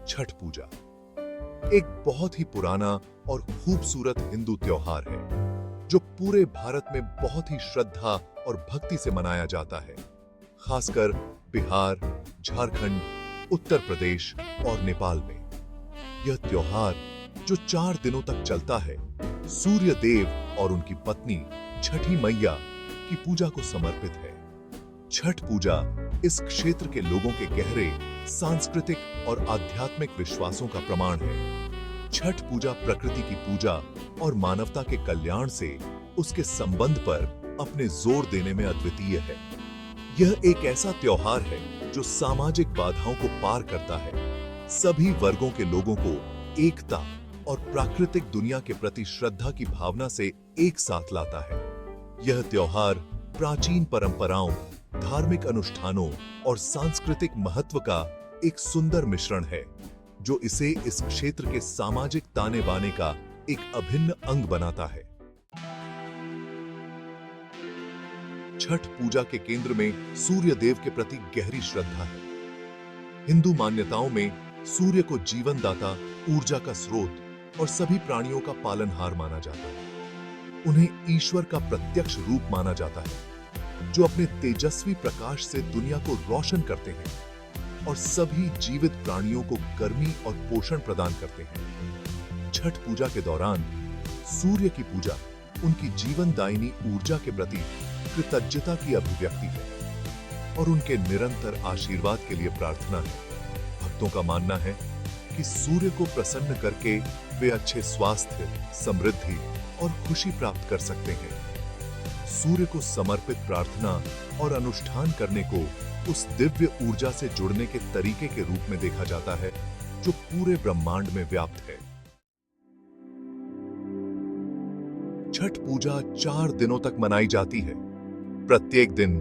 छठ पूजा एक बहुत ही पुराना और खूबसूरत हिंदू त्योहार है जो पूरे भारत में बहुत ही श्रद्धा और भक्ति से मनाया जाता है। खासकर बिहार, झारखंड, उत्तर प्रदेश और नेपाल में यह त्योहार जो 4 दिनों तक चलता है, सूर्य देव और उनकी पत्नी छठी मैया की पूजा को समर्पित है। छठ पूजा इस क्षेत्र के लोगों के गहरे सांस्कृतिक और आध्यात्मिक विश्वासों का प्रमाण है। छठ पूजा प्रकृति की पूजा और मानवता के कल्याण से उसके संबंध पर अपने जोर देने में अद्वितीय है। यह एक ऐसा त्योहार है जो सामाजिक बाधाओं को पार करता है, सभी वर्गों के लोगों को एकता और प्राकृतिक दुनिया के प्रति श्रद्धा की भावना से एक साथ लाता है। यह त्योहार प्राचीन परंपराओं, धार्मिक अनुष्ठानों और सांस्कृतिक महत्व का एक सुंदर मिश्रण है जो इसे इस क्षेत्र के सामाजिक ताने बाने का एक अभिन्न अंग बनाता है। छठ पूजा के केंद्र में सूर्य देव के प्रति गहरी श्रद्धा है। हिंदू मान्यताओं में सूर्य को जीवनदाता, ऊर्जा का स्रोत और सभी प्राणियों का पालनहार माना जाता है। उन्हें ईश्वर का प्रत्यक्ष रूप माना जाता है जो अपने तेजस्वी प्रकाश से दुनिया को रोशन करते हैं और सभी जीवित प्राणियों को गर्मी और पोषण प्रदान करते हैं। छठ पूजा के दौरान सूर्य की पूजा उनकी जीवनदायिनी ऊर्जा के प्रति कृतज्ञता की अभिव्यक्ति है और उनके निरंतर आशीर्वाद के लिए प्रार्थना है। भक्तों का मानना है कि सूर्य को प्रसन्न करके वे अच्छे स्वास्थ्य, समृद्धि और खुशी प्राप्त कर सकते हैं। सूर्य को समर्पित प्रार्थना और अनुष्ठान करने को उस दिव्य ऊर्जा से जुड़ने के तरीके के रूप में देखा जाता है जो पूरे ब्रह्मांड में व्याप्त है। छठ पूजा 4 दिनों तक मनाई जाती है। प्रत्येक दिन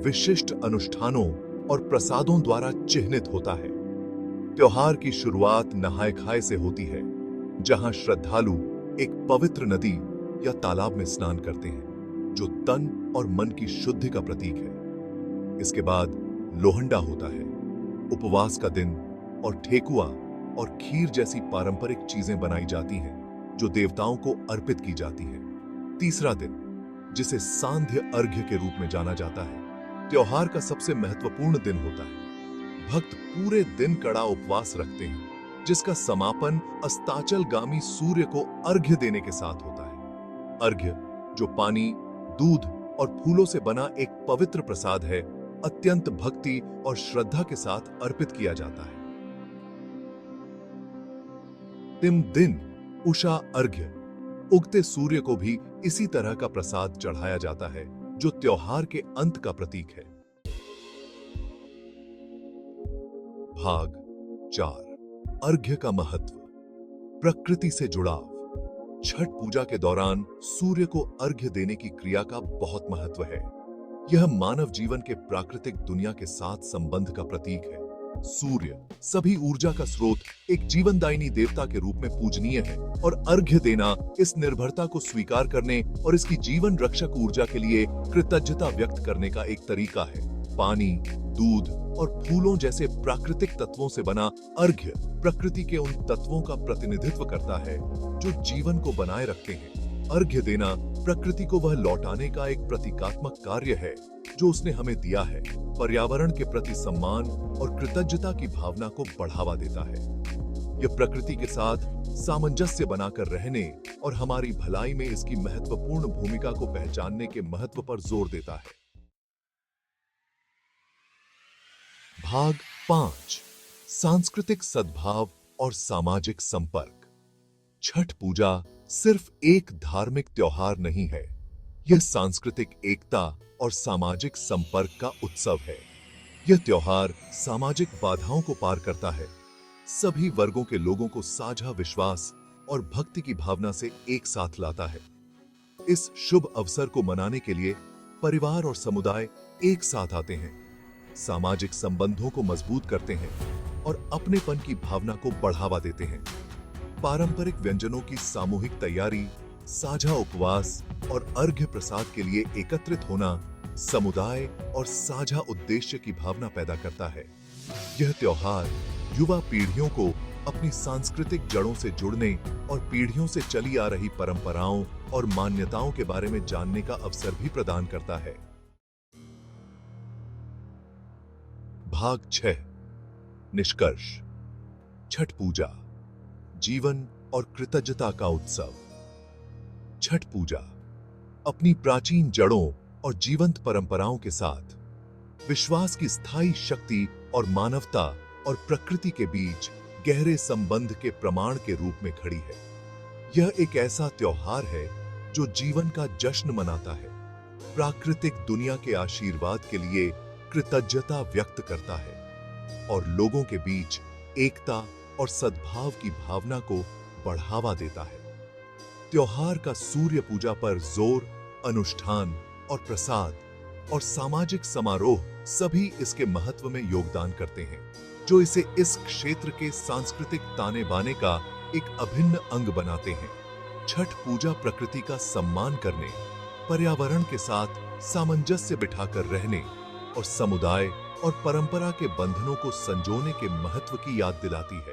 विशिष्ट अनुष्ठानों और प्रसादों द्वारा चिह्नित होता है। त्योहार की शुरुआत नहाय खाए से होती है, जहां श्रद्धालु एक पवित्र नदी या तालाब में स्नान करते हैं जो तन और मन की शुद्धि का प्रतीक है। इसके बाद लोहंडा होता है, उपवास का दिन, और ठेकुआ और खीर जैसी पारंपरिक चीजें बनाई जाती हैं जो देवताओं को अर्पित की जाती है। तीसरा दिन, जिसे सांध्य अर्घ्य के रूप में जाना जाता है, त्योहार का सबसे महत्वपूर्ण दिन होता है। भक्त पूरे दिन कड़ा उपवास रखते हैं जिसका समापन अस्ताचलगामी सूर्य को अर्घ्य देने के साथ होता है। अर्घ्य, जो पानी, दूध और फूलों से बना एक पवित्र प्रसाद है, अत्यंत भक्ति और श्रद्धा के साथ अर्पित किया जाता है। तिम दिन, उषा अर्घ्य, उगते सूर्य को भी इसी तरह का प्रसाद चढ़ाया जाता है जो त्योहार के अंत का प्रतीक है। भाग 4, अर्घ्य का महत्व। प्रकृति से जुड़ाव। छठ पूजा के दौरान सूर्य को अर्घ्य देने की क्रिया का बहुत महत्व है। यह मानव जीवन के प्राकृतिक दुनिया के साथ संबंध का प्रतीक है। सूर्य, सभी ऊर्जा का स्रोत, एक जीवनदायिनी देवता के रूप में पूजनीय है और अर्घ्य देना इस निर्भरता को स्वीकार करने और इसकी जीवन रक्षक ऊर्जा के लिए कृतज्ञता व्यक्त करने का एक तरीका है। पानी, दूध और फूलों जैसे प्राकृतिक तत्वों से बना अर्घ्य प्रकृति के उन तत्वों का प्रतिनिधित्व करता है जो जीवन को बनाए रखते हैं। अर्घ्य देना प्रकृति को वह लौटाने का एक प्रतीकात्मक कार्य है जो उसने हमें दिया है। पर्यावरण के प्रति सम्मान और कृतज्ञता की भावना को बढ़ावा देता है। यह प्रकृति के साथ सामंजस्य बनाकर रहने और हमारी भलाई में इसकी महत्वपूर्ण भूमिका को पहचानने के महत्व पर जोर देता है। भाग 5, सांस्कृतिक सद्भाव और सामाजिक संपर्क। छठ पूजा सिर्फ एक धार्मिक त्योहार नहीं है, यह सांस्कृतिक एकता और सामाजिक संपर्क का उत्सव है। यह त्योहार सामाजिक बाधाओं को पार करता है, सभी वर्गों के लोगों को साझा विश्वास और भक्ति की भावना से एक साथ लाता है। इस शुभ अवसर को मनाने के लिए परिवार और समुदाय एक साथ आते हैं, सामाजिक संबंधों को मजबूत करते हैं और अपनेपन की भावना को बढ़ावा देते हैं। पारंपरिक व्यंजनों की सामूहिक तैयारी, साझा उपवास और अर्घ्य प्रसाद के लिए एकत्रित होना समुदाय और साझा उद्देश्य की भावना पैदा करता है। यह त्योहार युवा पीढ़ियों को अपनी सांस्कृतिक जड़ों से जुड़ने और पीढ़ियों से चली आ रही परंपराओं और मान्यताओं के बारे में जानने का अवसर भी प्रदान करता है। भाग 6 निष्कर्ष। छठ पूजा, जीवन और कृतज्ञता का उत्सव। छठ पूजा अपनी प्राचीन जड़ों और जीवंत परंपराओं के साथ विश्वास की स्थायी शक्ति और मानवता और प्रकृति के बीच गहरे संबंध के प्रमाण के रूप में खड़ी है। यह एक ऐसा त्योहार है जो जीवन का जश्न मनाता है, प्राकृतिक दुनिया के आशीर्वाद के लिए कृतज्ञता व्यक्त करता है और लोगों के बीच एकता और सद्भाव की भावना को बढ़ावा देता है। त्योहार का सूर्य पूजा पर जोर, अनुष्ठान और प्रसाद और सामाजिक समारोह सभी इसके महत्व में योगदान करते हैं, जो इसे इस क्षेत्र के सांस्कृतिक ताने बाने का एक अभिन्न अंग बनाते हैं। छठ पूजा प्रकृति का सम्मान करने, पर्यावरण के साथ सामंजस्य बिठाकर रहने और समुदाय और परंपरा के बंधनों को संजोने के महत्व की याद दिलाती है।